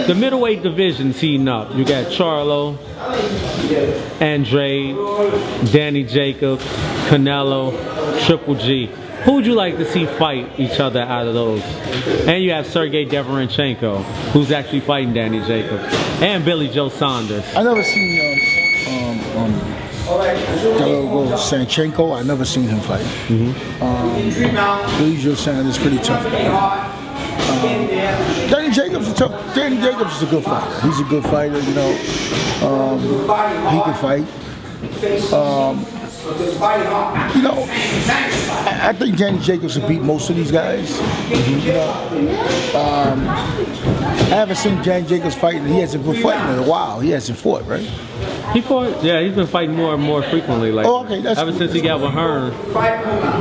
the middleweight division's heating up. You got Charlo, Andre, Danny Jacobs, Canelo, Triple G. Who would you like to see fight each other out of those? And you have Sergey Deverenchenko, who's actually fighting Danny Jacobs, and Billy Joe Saunders. I never seen Deverenchenko. I never seen him fight. Billy Joe Saunders is pretty tough guy. Danny Jacobs is tough. Danny Jacobs is a good fighter. He's a good fighter, you know. He can fight. You know, I think Danny Jacobs will beat most of these guys. You know, I haven't seen Danny Jacobs fighting. He hasn't been fighting in a while. He hasn't fought, right? He fought, yeah. He's been fighting more and more frequently. Like, oh, okay, that's ever cool. since he got with Hearn,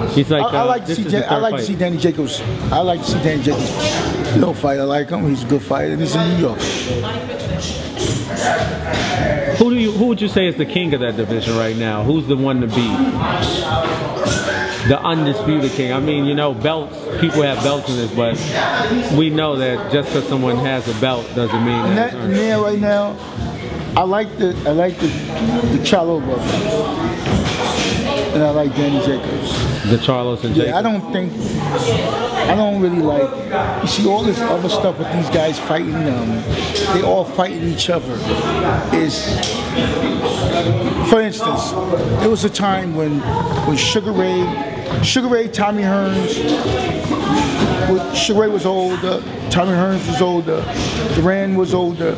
he's like. I like to see. I like to see Danny Jacobs. I like to see Danny Jacobs. You know, fight. I like him. He's a good fighter. And he's in New York. Who would you say is the king of that division right now? Who's the one to beat? The undisputed king. I mean, you know, belts. People have belts in this, but we know that just because someone has a belt doesn't mean that. Yeah, right now, I like the Charlo brother, and I like Danny Jacobs. The Charlos and Jacobs. Yeah, I don't really like. You see all this other stuff with these guys fighting. They all fighting each other. For instance, there was a time when Sugar Ray, Tommy Hearns. Sugar Ray was older. Tommy Hearns was older. Duran was older.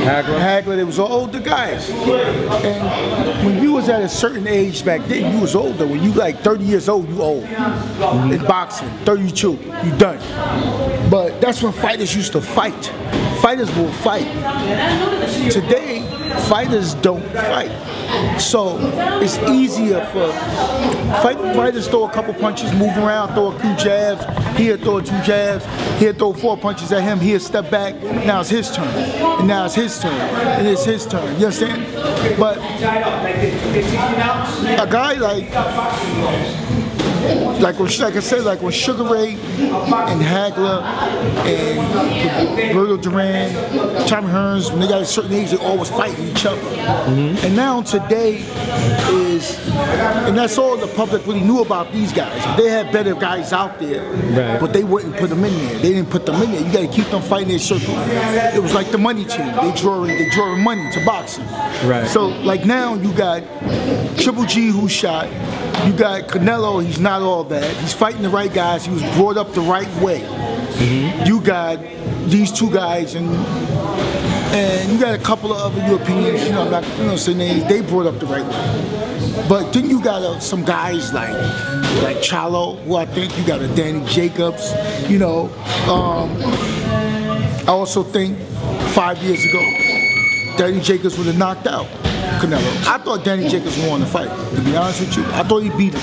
Hagler, they was all older guys. And when you was at a certain age back then, you was older. When you like 30 years old, you old. In boxing, 32, you done. But that's when fighters used to fight. Fighters will fight. Today, fighters don't fight. So it's easier for fighters throw a couple punches, move around, throw a few jabs. He'll throw 2 jabs. He'll throw 4 punches at him. He'll step back. Now it's his turn. And now it's his turn. And it's his turn. You understand? But a guy like I said, like when Sugar Ray and Hagler and Roberto Duran, Tommy Hearns, when they got a certain age, they always fighting each other. And now today and that's all the public really knew about these guys. They had better guys out there, right, but they wouldn't put them in there. They didn't put them in there. You got to keep them fighting their circle. It was like the money team. They drawing money to boxing. Right. So like now you got Triple G who shot. You got Canelo, he's not all that. He's fighting the right guys. He was brought up the right way. You got these 2 guys, and you got a couple of other Europeans, you know, I'm not saying names, they brought up the right way. But then you got some guys like Charlo, who I think you got a Danny Jacobs, you know. I also think 5 years ago, Danny Jacobs would have knocked out Canelo. I thought Danny Jacobs won the fight, to be honest with you. I thought he beat him.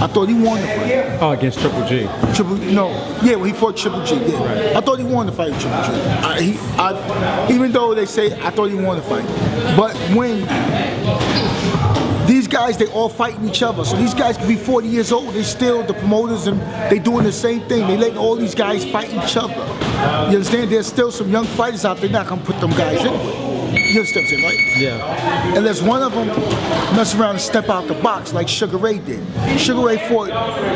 I thought he won the fight. Oh, against Triple G. When he fought Triple G, yeah. Right. I thought he won the fight with Triple G. Even though they say I thought he won the fight. But when these guys, they all fighting each other. So these guys could be 40 years old. They still, the promoters, and they doing the same thing. They letting all these guys fight each other. You understand? There's still some young fighters out there not gonna put them guys in. You understand what I'm saying, right? Yeah. Unless one of them mess around and step out the box like Sugar Ray did. Sugar Ray fought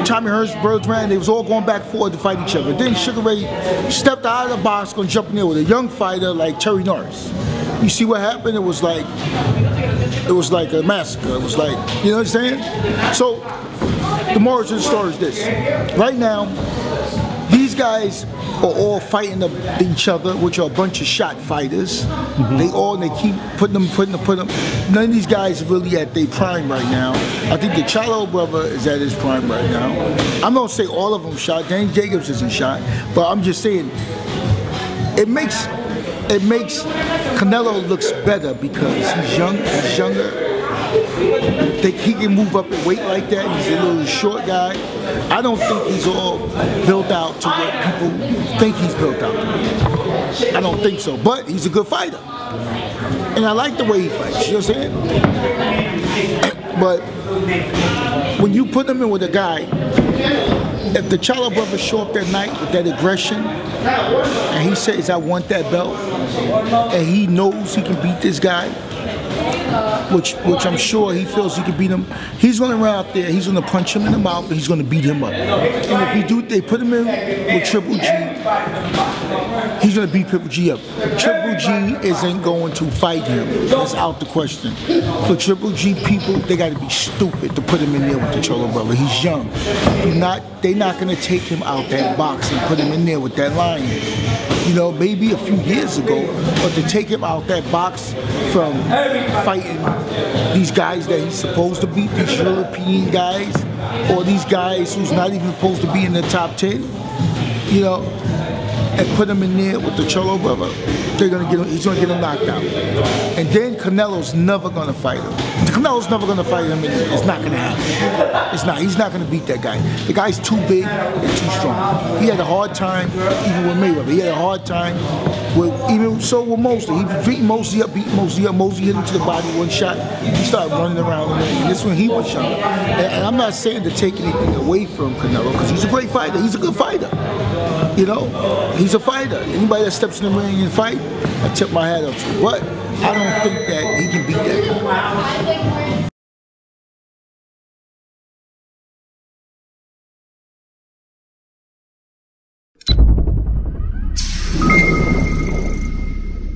Tommy Hearns, Birds Rand. They was all going back forward to fight each other. Then Sugar Ray stepped out of the box, gonna jump in there with a young fighter like Terry Norris. You see what happened? It was like a massacre. It was like, you know what I'm saying? So the moral to the story is this. Right now, these guys are all fighting each other, which are a bunch of shot fighters. They keep putting them. None of these guys are really at their prime right now. I think the Charlo brother is at his prime right now. I'm not saying all of them shot. Danny Jacobs isn't shot, but I'm just saying it makes Canelo looks better because he's younger. He can move up and weight like that. He's a little short guy. I don't think he's all built out to what people think he's built out to be. I don't think so, but he's a good fighter. And I like the way he fights, you know what I'm saying? But when you put him in with a guy, if the Charlo brothers show up that night with that aggression, and he says, I want that belt, and he knows he can beat this guy, which I'm sure he feels he can beat him, he's going to run out there, he's going to punch him in the mouth, and he's going to beat him up. And if they put him in with Triple G, he's going to beat Triple G up. Triple G isn't going to fight him. That's out the question. For Triple G people, they got to be stupid to put him in there with the Charlo brother. He's young. They're not going to take him out that box and put him in there with that lion. You know, maybe a few years ago, but to take him out that box from fighting these guys that he's supposed to beat, these European guys, or these guys who's not even supposed to be in the top 10, you know, and put him in there with the Charlo brother, he's gonna get him knocked out. And then Canelo's never gonna fight him. Canelo's never gonna fight him. It's not gonna happen. It's not. He's not gonna beat that guy. The guy's too big and too strong. He had a hard time even with Mayweather. He had a hard time with Mosley. He beat Mosley up. Mosley hit him to the body one shot. He started running around the ring. And this one he was shot. And I'm not saying to take anything away from Canelo because he's a great fighter. He's a good fighter. You know, he's a fighter. Anybody that steps in the ring and fight, I tip my hat up to. But I don't think that he can beat that guy.